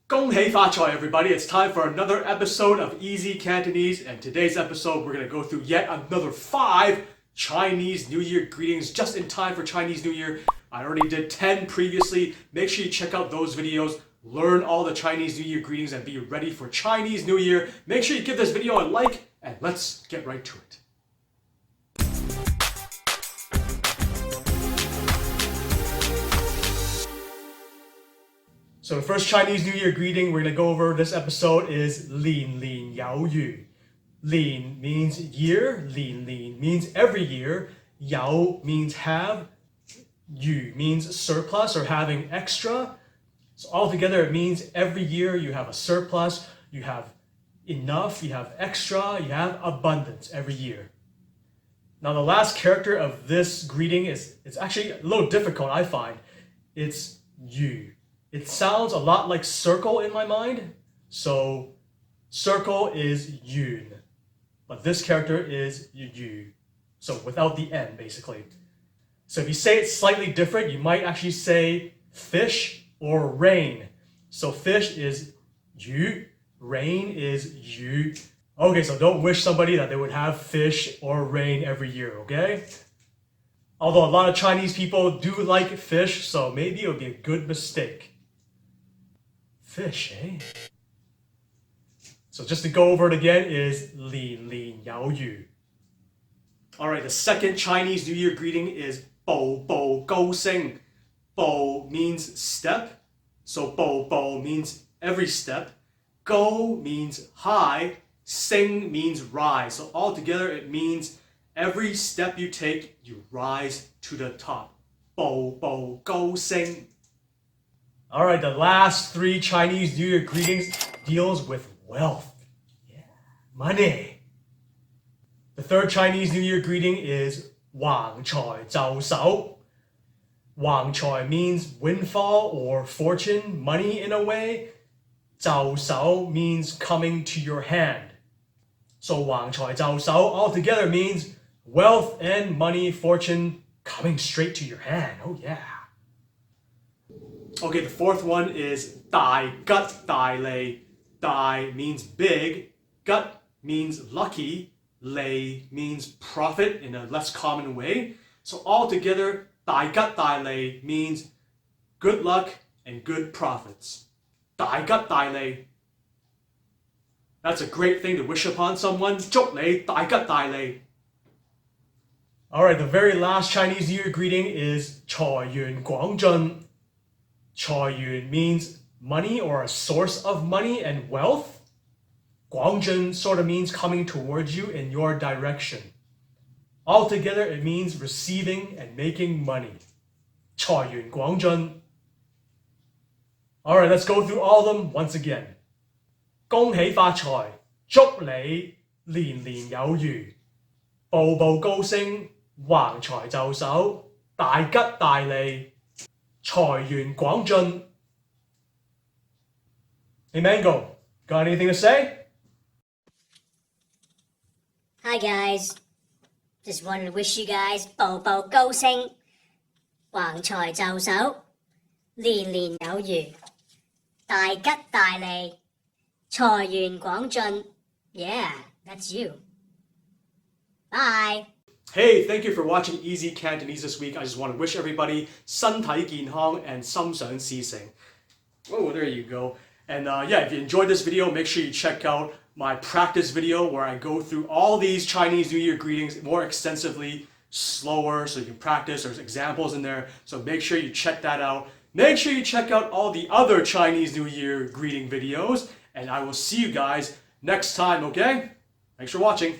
恭喜發財, everybody! It's time for another episode of EZ Cantonese, and today's episode we're going to go through yet another 5 Chinese New Year greetings just in time for Chinese New Year. I already did 10 previously. Make sure you check out those videos, learn all the Chinese New Year greetings, and be ready for Chinese New Year. Make sure you give this video a like, and let's get right to it. So the first Chinese New Year greeting we're going to go over this episode is 年年有餘. 年 means year, 年年 means every year, 有 means have, 餘 means surplus or having extra. So altogether it means every year you have a surplus, you have enough, you have extra, you have abundance every year. Now the last character of this greeting it's actually a little difficult, I find. It's 余. It sounds a lot like circle in my mind. So circle is yun, but this character is yu. So without the n, basically. So if you say it slightly different, you might actually say fish or rain. So fish is yu, rain is yu. Okay, so don't wish somebody that they would have fish or rain every year, okay? Although a lot of Chinese people do like fish, so maybe it would be a good mistake. Fish, eh? So just to go over it again is 年年有餘. Alright, the second Chinese New Year greeting is 步步高升. 步 means step, so 步步 means every step. 高 means high, 升 means rise. So altogether it means every step you take, you rise to the top. 步步高升. Alright, the last 3 Chinese New Year greetings deals with wealth. Yeah, money. The third Chinese New Year greeting is 橫財就手. 橫財 means windfall or fortune, money in a way. 就手 means coming to your hand. So 橫財就手altogether means wealth and money, fortune coming straight to your hand. Oh yeah. Okay, the fourth one is 大吉大利. 大 means big, 吉 means lucky, 利 means profit in a less common way. So altogether, 大吉大利 means good luck and good profits. 大吉大利. That's a great thing to wish upon someone. 祝你大吉大利. Alright, the very last Chinese New Year greeting is 財源廣進. 財源 means money or a source of money and wealth. 廣進 sort of means coming towards you in your direction. Altogether, it means receiving and making money. 財源廣進. Alright, let's go through all of them once again. 恭喜發財，祝你年年有餘，步步高升，橫財就手，大吉大利。財源廣進. Hey Mango, got anything to say? Hi guys, just wanted to wish you guys 步步高升，橫財就手，年年有餘，大吉大利，財源廣進. Yeah, that's you. Bye. Hey, thank you for watching EZ Cantonese this week. I just want to wish everybody 身體健康 and 心想事成. Oh, there you go. And yeah, if you enjoyed this video, make sure you check out my practice video where I go through all these Chinese New Year greetings more extensively, slower, so you can practice. There's examples in there, so make sure you check that out. Make sure you check out all the other Chinese New Year greeting videos, and I will see you guys next time, okay? Thanks for watching.